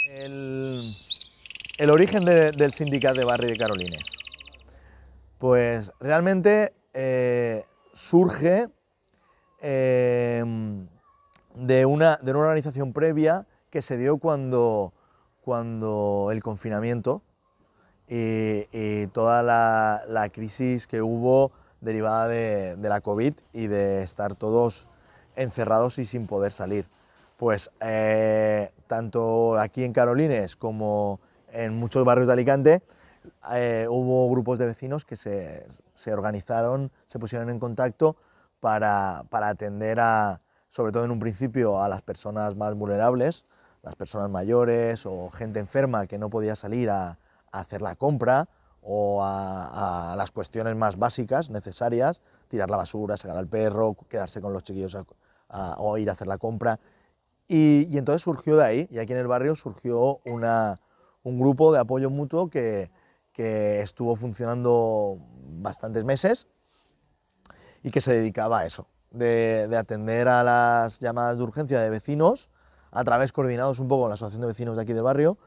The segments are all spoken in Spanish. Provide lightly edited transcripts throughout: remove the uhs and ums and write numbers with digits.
El, el origen del sindicat de barri de Carolines. Pues realmente surge de una organización previa que se dio cuando el confinamiento y toda la crisis que hubo derivada de la COVID y de estar todos encerrados y sin poder salir. Pues tanto aquí en Carolines como en muchos barrios de Alicante hubo grupos de vecinos que se organizaron, se pusieron en contacto para atender sobre todo en un principio, a las personas más vulnerables, las personas mayores o gente enferma que no podía salir a hacer la compra o a las cuestiones más básicas, necesarias, tirar la basura, sacar al perro, quedarse con los chiquillos o ir a hacer la compra. Y entonces surgió de ahí, y aquí en el barrio surgió un grupo de apoyo mutuo que estuvo funcionando bastantes meses y que se dedicaba a eso, de atender a las llamadas de urgencia de vecinos, a través coordinados un poco con la asociación de vecinos de aquí del barrio.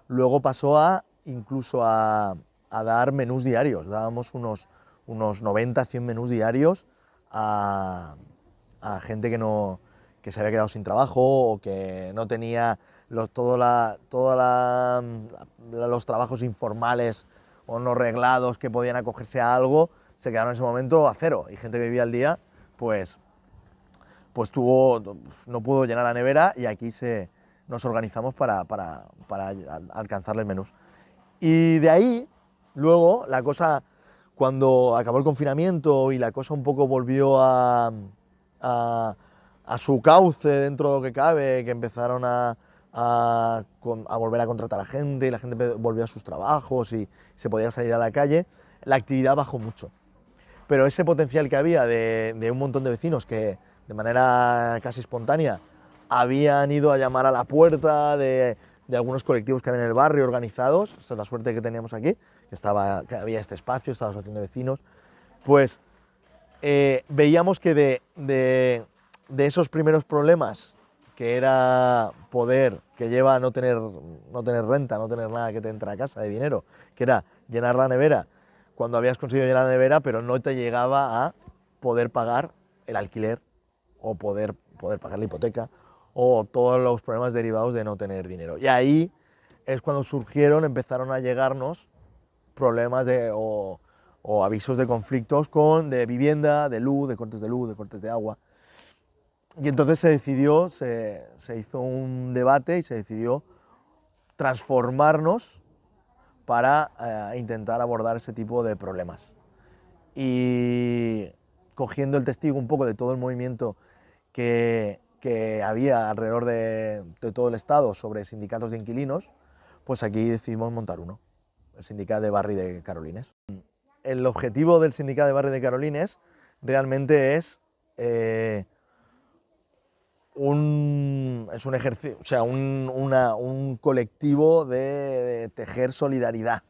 Luego pasó incluso a dar menús diarios, dábamos unos 90, 100 menús diarios a gente que se había quedado sin trabajo o que no tenía todos los trabajos informales o no reglados que podían acogerse a algo, se quedaron en ese momento a cero, y gente que vivía al día pues no pudo llenar la nevera, y aquí nos organizamos para alcanzarles menús. Y de ahí, luego, la cosa, cuando acabó el confinamiento y la cosa un poco volvió a, a su cauce dentro de lo que cabe, que empezaron a volver a contratar a gente y la gente volvió a sus trabajos y se podía salir a la calle, la actividad bajó mucho. Pero ese potencial que había de un montón de vecinos que de manera casi espontánea habían ido a llamar a la puerta de algunos colectivos que había en el barrio organizados, esa es la suerte que teníamos aquí, que había este espacio, esta asociación de vecinos, pues veíamos que de esos primeros problemas, que era que lleva a no tener renta, no tener nada que te entre a casa de dinero, que era llenar la nevera, cuando habías conseguido llenar la nevera, pero no te llegaba a poder pagar el alquiler o poder pagar la hipoteca, o todos los problemas derivados de no tener dinero. Y ahí es cuando empezaron a llegarnos problemas o avisos de conflictos de vivienda, de luz, de cortes de agua. Y entonces se hizo un debate y se decidió transformarnos para intentar abordar ese tipo de problemas. Y cogiendo el testigo un poco de todo el movimiento que había alrededor de todo el Estado sobre sindicatos de inquilinos, pues aquí decidimos montar uno, el Sindicat de Barri de Carolines. El objetivo del Sindicat de Barri de Carolines realmente es un ejercicio, o sea, un colectivo de tejer solidaridad,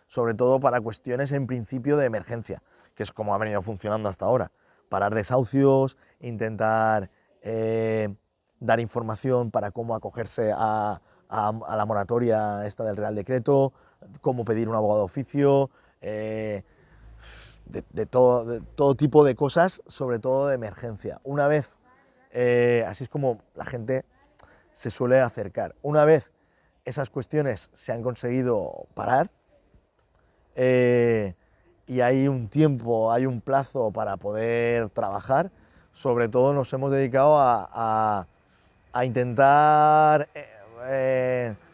sobre todo para cuestiones en principio de emergencia, que es como ha venido funcionando hasta ahora. Parar desahucios, intentar dar información para cómo acogerse a la moratoria esta del Real Decreto, cómo pedir un abogado de oficio, de todo tipo de cosas, sobre todo de emergencia. Una vez, así es como la gente se suele acercar. Una vez esas cuestiones se han conseguido parar, y hay un tiempo, hay un plazo para poder trabajar, sobre todo nos hemos dedicado a intentar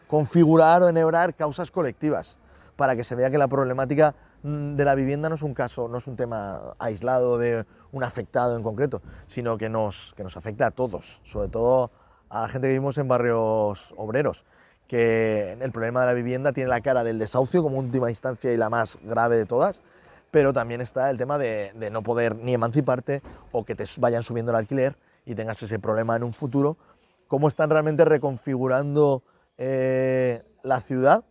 configurar o enhebrar causas colectivas, para que se vea que la problemática de la vivienda no es un caso, no es un tema aislado de un afectado en concreto, sino que nos afecta a todos, sobre todo a la gente que vivimos en barrios obreros, que el problema de la vivienda tiene la cara del desahucio como última instancia y la más grave de todas, pero también está el tema de no poder ni emanciparte, o que te vayan subiendo el alquiler y tengas ese problema en un futuro. Cómo están realmente reconfigurando la ciudad,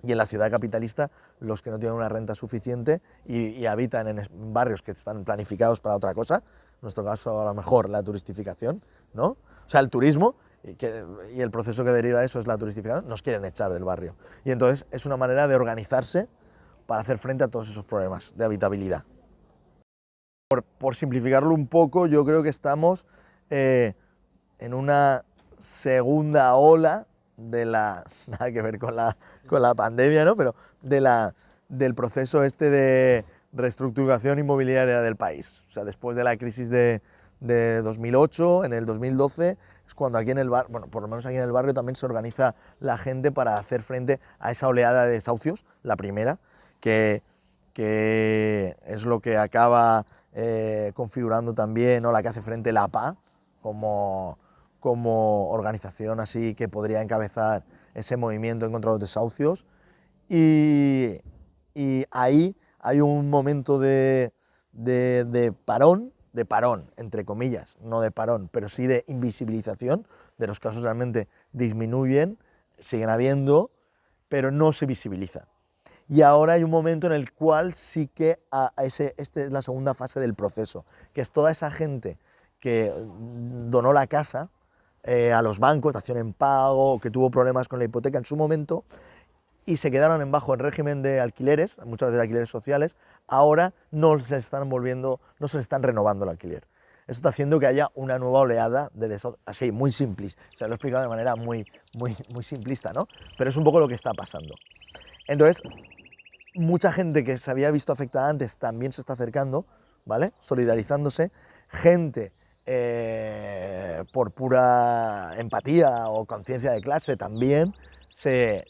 y en la ciudad capitalista los que no tienen una renta suficiente y habitan en barrios que están planificados para otra cosa, en nuestro caso a lo mejor la turistificación, ¿no? O sea, el turismo, y el proceso que deriva de eso es la turistificación, nos quieren echar del barrio. Y entonces es una manera de organizarse para hacer frente a todos esos problemas de habitabilidad. Por simplificarlo un poco, yo creo que estamos en una segunda ola de la, nada que ver con la pandemia, ¿no? Pero del proceso este de reestructuración inmobiliaria del país. O sea, después de la crisis de 2008, en el 2012, es cuando aquí en el barrio, bueno, por lo menos aquí en el barrio también se organiza la gente para hacer frente a esa oleada de desahucios, la primera, que es lo que acaba configurando también, ¿no?, la que hace frente la APA como organización así que podría encabezar ese movimiento en contra de los desahucios. Y ahí hay un momento de parón, entre comillas, no de parón, pero sí de invisibilización, de los casos realmente disminuyen, siguen habiendo, pero no se visibiliza. Y ahora hay un momento en el cual sí que esta es la segunda fase del proceso, que es toda esa gente que donó la casa a los bancos, dación en pago, que tuvo problemas con la hipoteca en su momento y se quedaron en régimen de alquileres, muchas veces alquileres sociales, ahora no se están renovando el alquiler. Esto está haciendo que haya una nueva oleada de desahucios, así, muy simplista, o sea, lo he explicado de manera muy simplista, ¿no? Pero es un poco lo que está pasando. Entonces, mucha gente que se había visto afectada antes también se está acercando, ¿vale? Solidarizándose, gente por pura empatía o conciencia de clase también se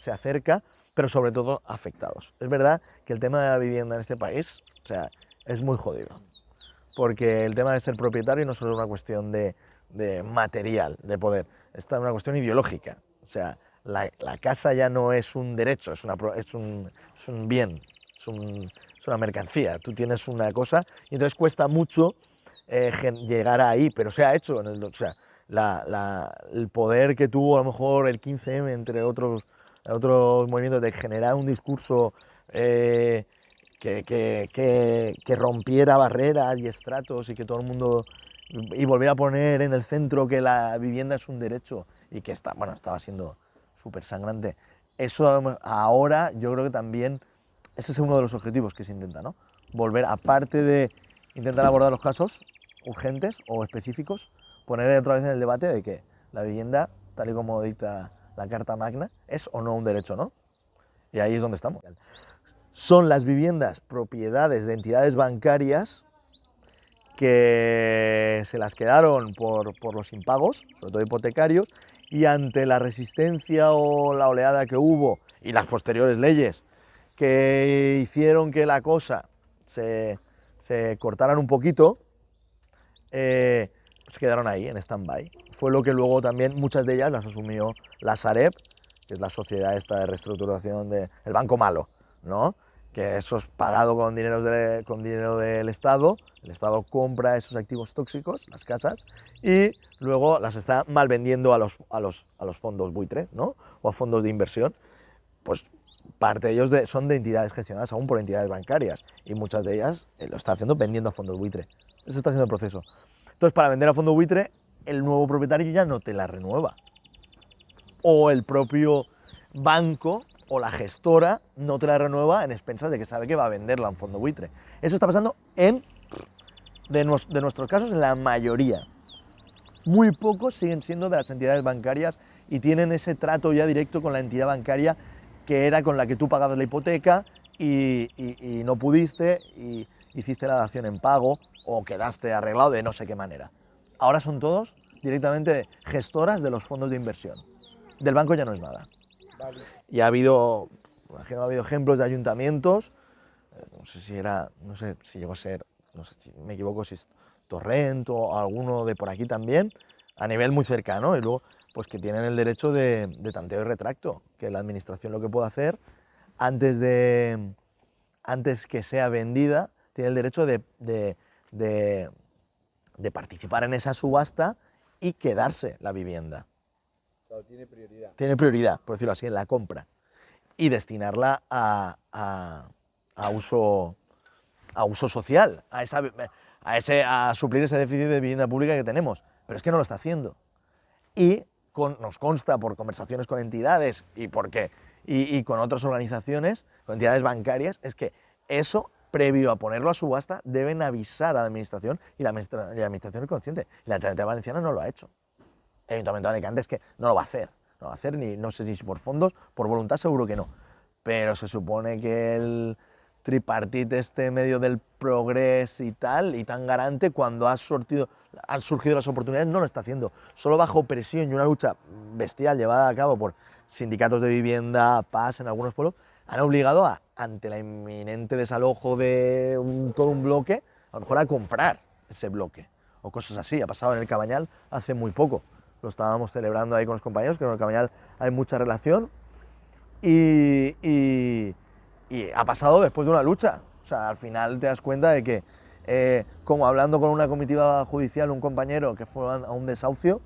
acerca, pero sobre todo afectados. Es verdad que el tema de la vivienda en este país, o sea, es muy jodido, porque el tema de ser propietario no solo es una cuestión de material, de poder, es una cuestión ideológica. O sea, la casa ya no es un derecho, es un bien, es una mercancía. Tú tienes una cosa y entonces cuesta mucho llegar ahí, pero se ha hecho. O sea, el poder que tuvo a lo mejor el 15M, entre otros movimientos, de generar un discurso que rompiera barreras y estratos y que todo el mundo, y volviera a poner en el centro que la vivienda es un derecho y que estaba siendo súper sangrante. Eso ahora yo creo que también ese es uno de los objetivos que se intenta, ¿no? Volver, aparte de intentar abordar los casos urgentes o específicos, poner otra vez en el debate de que la vivienda, tal y como dicta la Carta Magna, es o no un derecho, ¿no? Y ahí es donde estamos. Son las viviendas propiedades de entidades bancarias que se las quedaron por los impagos, sobre todo hipotecarios, y ante la resistencia o la oleada que hubo y las posteriores leyes que hicieron que la cosa se cortaran un poquito, pues quedaron ahí en stand-by. Fue lo que luego también muchas de ellas las asumió la Sareb, que es la sociedad esta de reestructuración del banco malo, ¿no? Que eso es pagado con dinero del Estado, el Estado compra esos activos tóxicos, las casas, y luego las está mal vendiendo a los fondos buitre, ¿no? O a fondos de inversión. Pues parte de ellos son de entidades gestionadas aún por entidades bancarias, y muchas de ellas lo está haciendo vendiendo a fondos buitre. Ese está siendo el proceso. Entonces, para vender a fondo buitre, el nuevo propietario ya no te la renueva. O el propio banco o la gestora no te la renueva en expensas de que sabe que va a venderla a un fondo buitre. Eso está pasando de nuestros casos, en la mayoría. Muy pocos siguen siendo de las entidades bancarias y tienen ese trato ya directo con la entidad bancaria que era con la que tú pagabas la hipoteca y no pudiste y hiciste la dación en pago o quedaste arreglado de no sé qué manera. Ahora son todos directamente gestoras de los fondos de inversión. Del banco ya no es nada. Vale. Y ha habido ejemplos de ayuntamientos, no sé si llegó a ser, no sé si me equivoco, si es Torrent o alguno de por aquí también, a nivel muy cercano, y luego pues que tienen el derecho de tanteo y retracto, que la administración lo que puede hacer antes que sea vendida, tiene el derecho de participar en esa subasta y quedarse la vivienda. Claro, tiene prioridad. Tiene prioridad, por decirlo así, en la compra, y destinarla a uso social, a suplir ese déficit de vivienda pública que tenemos. Pero es que no lo está haciendo. y nos consta por conversaciones con entidades y con otras organizaciones, con entidades bancarias, es que eso, previo a ponerlo a subasta, deben avisar a la administración y la administración es consciente. Y la Generalitat Valenciana no lo ha hecho. El Ayuntamiento de Alicante es que no lo va a hacer. No lo va a hacer, ni, no sé si por fondos, por voluntad seguro que no. Pero se supone que el tripartite este medio del progrés y tal, y tan garante, cuando han surgido las oportunidades, no lo está haciendo. Solo bajo presión y una lucha bestial llevada a cabo por sindicatos de vivienda, PAS en algunos pueblos, han obligado ante la inminente desalojo de todo un bloque, a lo mejor a comprar ese bloque, o cosas así. Ha pasado en el Cabañal hace muy poco. Lo estábamos celebrando ahí con los compañeros, que en el Cabañal hay mucha relación, y ha pasado después de una lucha. O sea, al final te das cuenta de que, como hablando con una comitiva judicial, un compañero que fue a un desahucio,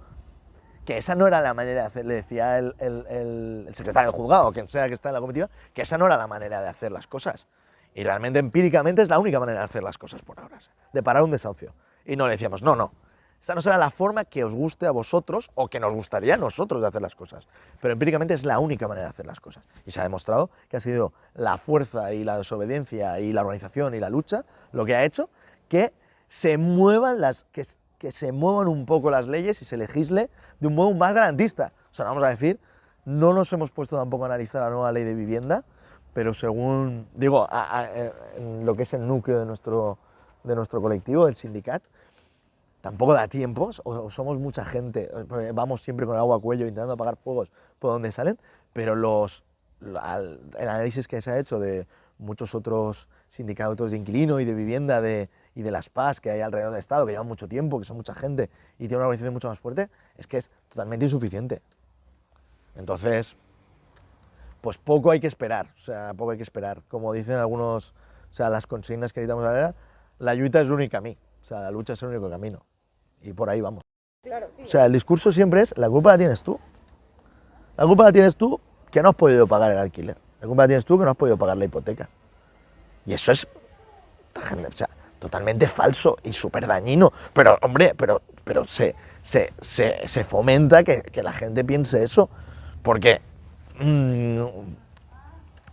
que esa no era la manera de hacer, le decía el secretario del juzgado, quien sea que está en la comitiva, que esa no era la manera de hacer las cosas. Y realmente, empíricamente, es la única manera de hacer las cosas por ahora, de parar un desahucio. Y no le decíamos, no, esta no será la forma que os guste a vosotros o que nos gustaría a nosotros de hacer las cosas. Pero empíricamente es la única manera de hacer las cosas. Y se ha demostrado que ha sido la fuerza y la desobediencia y la organización y la lucha lo que ha hecho que se muevan que se muevan un poco las leyes y se legisle de un modo más garantista. O sea, vamos a decir, no nos hemos puesto tampoco a analizar la nueva ley de vivienda, pero según, digo, en lo que es el núcleo de nuestro colectivo, del sindicato, tampoco da tiempo, o somos mucha gente, vamos siempre con el agua a cuello intentando apagar fuegos por donde salen, pero el análisis que se ha hecho de muchos otros sindicatos de inquilino y de vivienda y de las PAS que hay alrededor del Estado, que llevan mucho tiempo, que son mucha gente y tienen una organización mucho más fuerte, es que es totalmente insuficiente. Entonces, pues poco hay que esperar, o sea, poco hay que esperar. Como dicen algunos, o sea, las consignas que necesitamos ahora, la lluita es el único camino, o sea, la lucha es el único camino. Y por ahí vamos. Claro, sí. O sea, el discurso siempre es, la culpa la tienes tú. La culpa la tienes tú que no has podido pagar el alquiler. La culpa la tienes tú que no has podido pagar la hipoteca. Y eso es, o sea, totalmente falso y súper dañino. Pero, hombre, pero se fomenta que la gente piense eso. Porque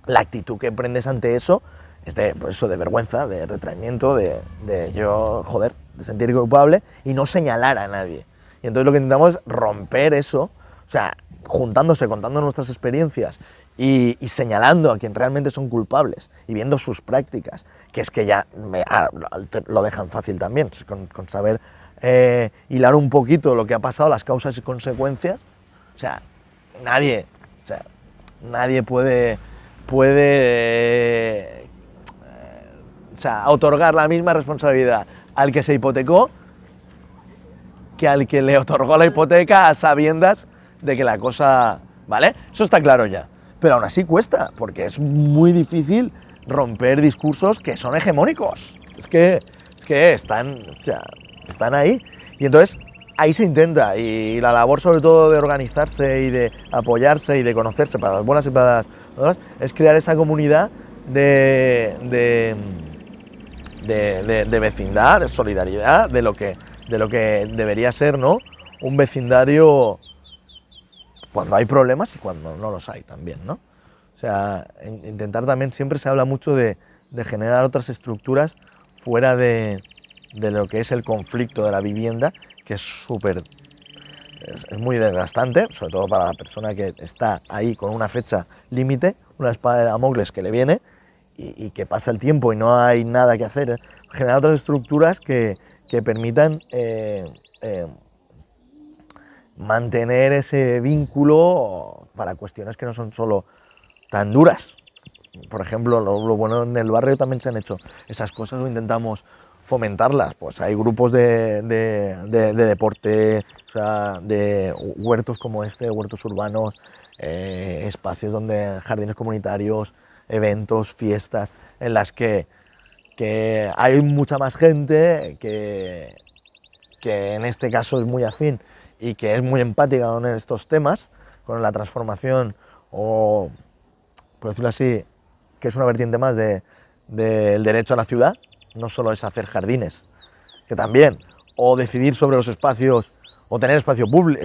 la actitud que prendes ante eso es pues eso, de vergüenza, de retraimiento, de yo, joder, de sentir culpable y no señalar a nadie. Y entonces lo que intentamos es romper eso, o sea, juntándose, contando nuestras experiencias y señalando a quien realmente son culpables y viendo sus prácticas, que es que ya lo dejan fácil también, con saber hilar un poquito lo que ha pasado, las causas y consecuencias. O sea, nadie puede o sea, otorgar la misma responsabilidad al que se hipotecó que al que le otorgó la hipoteca a sabiendas de que la cosa, ¿vale? Eso está claro ya. Pero aún así cuesta, porque es muy difícil romper discursos que son hegemónicos. Es que están, o sea, están ahí. Y entonces ahí se intenta, y la labor sobre todo de organizarse y de apoyarse y de conocerse para las buenas y para las malas es crear esa comunidad de vecindad, de solidaridad, de lo que debería ser, ¿no?, un vecindario cuando hay problemas y cuando no los hay también, ¿no? O sea, intentar también, siempre se habla mucho de generar otras estructuras fuera de lo que es el conflicto de la vivienda, que es muy desgastante, sobre todo para la persona que está ahí con una fecha límite, una espada de Damocles que le viene, y que pasa el tiempo y no hay nada que hacer. Generar otras estructuras que permitan mantener ese vínculo para cuestiones que no son solo tan duras. Por ejemplo, lo bueno, en el barrio también se han hecho esas cosas o intentamos fomentarlas. Pues hay grupos de deporte, o sea, de huertos como huertos urbanos, espacios donde jardines comunitarios, eventos, fiestas, en las que hay mucha más gente que en este caso es muy afín y que es muy empática con estos temas, con la transformación, o por decirlo así, que es una vertiente más del derecho a la ciudad. No solo es hacer jardines, que también, o decidir sobre los espacios O tener espacio público,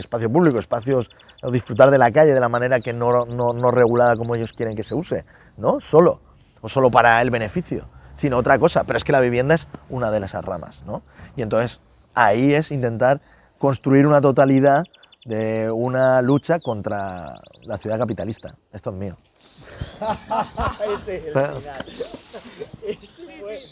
espacios, o disfrutar de la calle de la manera que no regulada como ellos quieren que se use, ¿no? Solo, o solo para el beneficio, sino otra cosa. Pero es que la vivienda es una de esas ramas, ¿no? Y entonces ahí es intentar construir una totalidad de una lucha contra la ciudad capitalista. Esto es mío. Ese es el final. Ese fue...